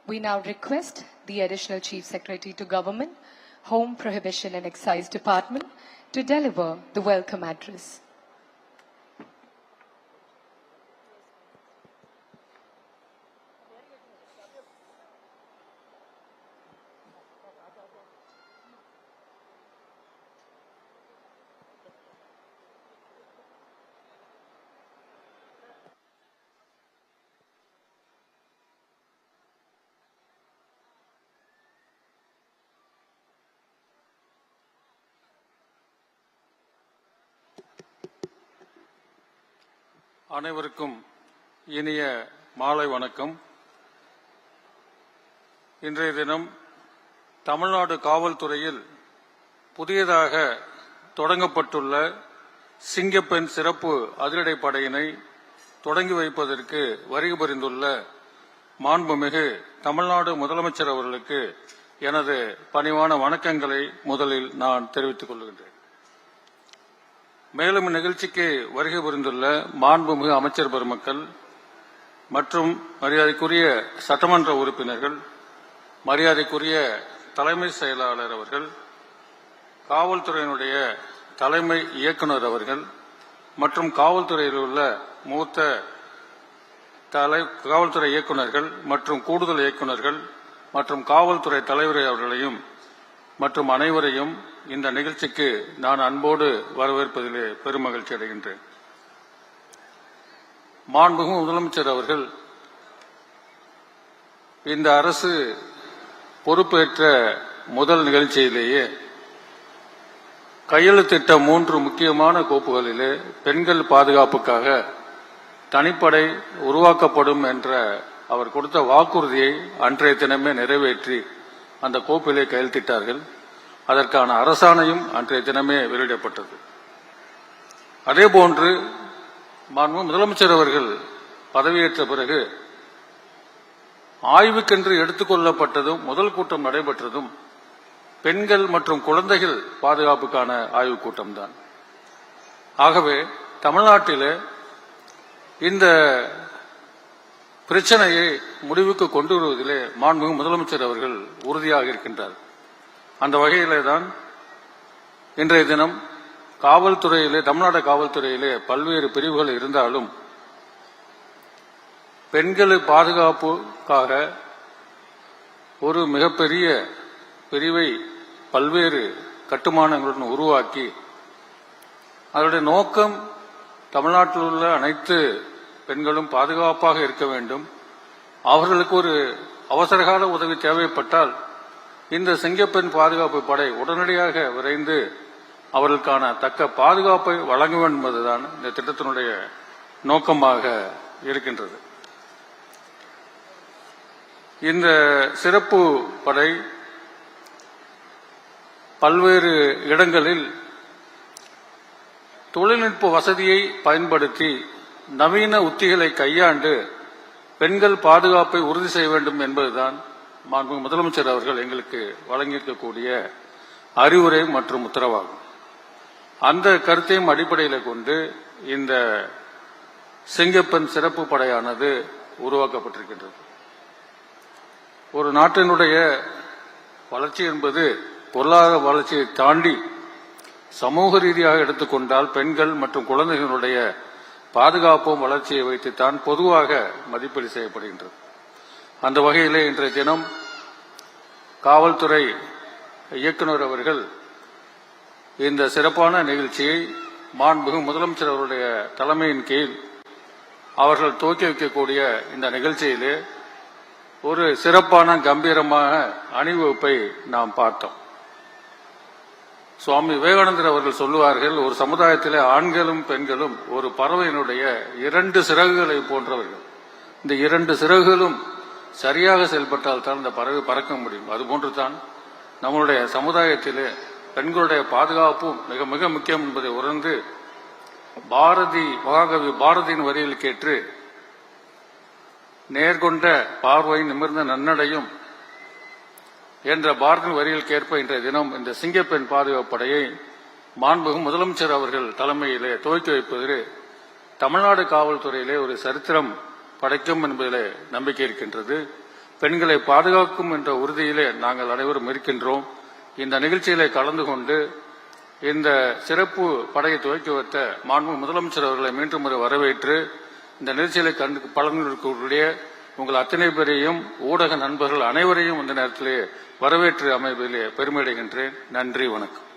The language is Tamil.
We now request the Additional Chief Secretary to Government, Home, Prohibition and Excise Department to deliver the welcome address. அனைவருக்கும் இனிய மாலை வணக்கம். இன்றைய தினம் தமிழ்நாடு காவல்துறையில் புதியதாக தொடங்கப்பட்டுள்ள சிங்கப்பெண் சிறப்பு அதிரடிப்படையினை தொடங்கி வைப்பதற்கு வருகை புரிந்துள்ள மாண்புமிகு தமிழ்நாடு முதலமைச்சர் அவர்களுக்கு எனது பணிவான வணக்கங்களை முதலில் நான் தெரிவித்துக் கொள்கின்றேன். மேலும் இந்நிகழ்ச்சிக்கு வருகை புரிந்துள்ள மாண்புமிகு அமைச்சர் பெருமக்கள் மற்றும் மரியாதைக்குரிய சட்டமன்ற உறுப்பினர்கள், மரியாதைக்குரிய தலைமை செயலாளர் அவர்கள், காவல்துறையினுடைய தலைமை இயக்குநர் அவர்கள் மற்றும் காவல்துறையில் உள்ள மூத்த காவல்துறை இயக்குநர்கள் மற்றும் கூடுதல் இயக்குநர்கள் மற்றும் காவல்துறை தலைவர் அவர்களையும் மற்றும் அனைவரையும் இந்த நிகழ்ச்சிக்கு நான் அன்போடு வரவேற்பதிலே பெருமகிழ்ச்சி அடைகின்றேன். மாண்புமிகு முதலமைச்சர் அவர்கள் இந்த அரசு பொறுப்பேற்ற முதல் நிகழ்ச்சியிலேயே கையெழுத்திட்ட 3 முக்கியமான கோப்புகளிலே பெண்கள் பாதுகாப்புக்காக தனிப்படை உருவாக்கப்படும் என்ற அவர் கொடுத்த வாக்குறுதியை அன்றைய தினமே நிறைவேற்றி அந்த கோப்பிலே கையெழுத்திட்டார்கள். அதற்கான அரசாணையும் அன்றைய தினமே வெளியிடப்பட்டது. அதேபோன்று மாண்புமிகு முதலமைச்சர் அவர்கள் பதவியேற்ற பிறகு ஆய்வுக்கென்று எடுத்துக் கொள்ளப்பட்டதும் முதல் கூட்டம் நடைபெற்றதும் பெண்கள் மற்றும் குழந்தைகள் பாதுகாப்புக்கான ஆய்வுக் கூட்டம்தான். ஆகவே தமிழ்நாட்டில் இந்த பிரச்சனையை முடிவுக்கு கொண்டு வருவதிலே மாண்புமிகு முதலமைச்சர் அவர்கள் உறுதியாக இருக்கின்றார். அந்த வகையிலே தான் இன்றைய தினம் காவல்துறையிலே தமிழ்நாடு காவல்துறையிலே பல்வேறு பிரிவுகள் இருந்தாலும் பெண்கள் பாதுகாப்புக்காக ஒரு மிகப்பெரிய பிரிவை பல்வேறு கட்டுமானங்களுடன் உருவாக்கி அதனுடைய நோக்கம் தமிழ்நாட்டில் உள்ள அனைத்து பெண்களும் பாதுகாப்பாக இருக்க வேண்டும். அவர்களுக்கு ஒரு அவசரகால உதவி தேவைப்பட்டால் இந்த சிங்கப்பெண் பாதுகாப்பு படை உடனடியாக விரைந்து அவர்களுக்கான தக்க பாதுகாப்பை வழங்க வேண்டும் என்பதுதான் இந்த திட்டத்தினுடைய நோக்கமாக இருக்கின்றது. இந்த சிறப்பு படை பல்வேறு இடங்களில் தொழில்நுட்ப வசதியை பயன்படுத்தி நவீன உத்திகளை கையாண்டு பெண்கள் பாதுகாப்பை உறுதி செய்ய வேண்டும் என்பதுதான் மாண்புமிகு முதலமைச்சர் அவர்கள் எங்களுக்கு வழங்கியிருக்கக்கூடிய அறிவுரை மற்றும் உத்தரவாகும். அந்த கருத்தையும் அடிப்படையில் கொண்டு இந்த சிங்கப்பெண் சிறப்பு படையானது உருவாக்கப்பட்டிருக்கின்றது. ஒரு நாட்டினுடைய வளர்ச்சி என்பது பொருளாதார வளர்ச்சியை தாண்டி சமூக ரீதியாக எடுத்துக்கொண்டால் பெண்கள் மற்றும் குழந்தைகளுடைய பாதுகாப்பும் வளர்ச்சியை வைத்துத்தான் பொதுவாக மதிப்பீடு செய்யப்படுகின்றது. அந்த வகையிலே இன்றைய தினம் காவல்துறை இயக்குநர் அவர்கள் இந்த சிறப்பான நிகழ்ச்சியை மாண்புமிகு முதலமைச்சர் அவருடைய தலைமையின் கீழ் அவர்கள் துவக்கி வைக்கக்கூடிய இந்த நிகழ்ச்சியிலே ஒரு சிறப்பான கம்பீரமான அணிவகுப்பை நாம் பார்த்தோம். சுவாமி விவேகானந்தர் அவர்கள் சொல்லுவார்கள், ஒரு சமுதாயத்திலே ஆண்களும் பெண்களும் ஒரு பறவையினுடைய 2 சிறகுகளை போன்றவர்கள். இந்த 2 சிறகுகளும் சரியாக செயல்பட்டால் தான் இந்த பறவை பறக்க முடியும். அதுபோன்று தான் நம்மளுடைய சமுதாயத்திலே பெண்களுடைய பாதுகாப்பும் மிக மிக முக்கியம் என்பதை உணர்ந்து மகாகவி பாரதியின் வரியில் கேட்டு நேர்கொண்ட பார்வை நிமிர்ந்த நன்னடையும் என்ற பாரதியின் வரியில் கேட்ப இன்றைய தினம் இந்த சிங்கப்பெண் பாதுகாப்பு படையை மாண்புமிகு முதலமைச்சர் அவர்கள் தலைமையிலே துவக்கி வைப்பதில் தமிழ்நாடு காவல்துறையிலே ஒரு சரித்திரம் படைக்கும் என்பதிலே நம்பிக்கை இருக்கின்றது. பெண்களை பாதுகாக்கும் என்ற உறுதியிலே நாங்கள் அனைவரும் இருக்கின்றோம். இந்த நிகழ்ச்சியிலே கலந்து கொண்டு இந்த சிறப்பு படையை துவக்கி வைத்த மாண்பு முதலமைச்சர் அவர்களை மீண்டும் ஒரு வரவேற்று இந்த நிகழ்ச்சியிலே பலன்களுடைய உங்கள் அத்தனை பேரையும் ஊடக நண்பர்கள் அனைவரையும் இந்த நேரத்திலே வரவேற்று அமைப்பிலே பெருமையடைகின்றேன். நன்றி, வணக்கம்.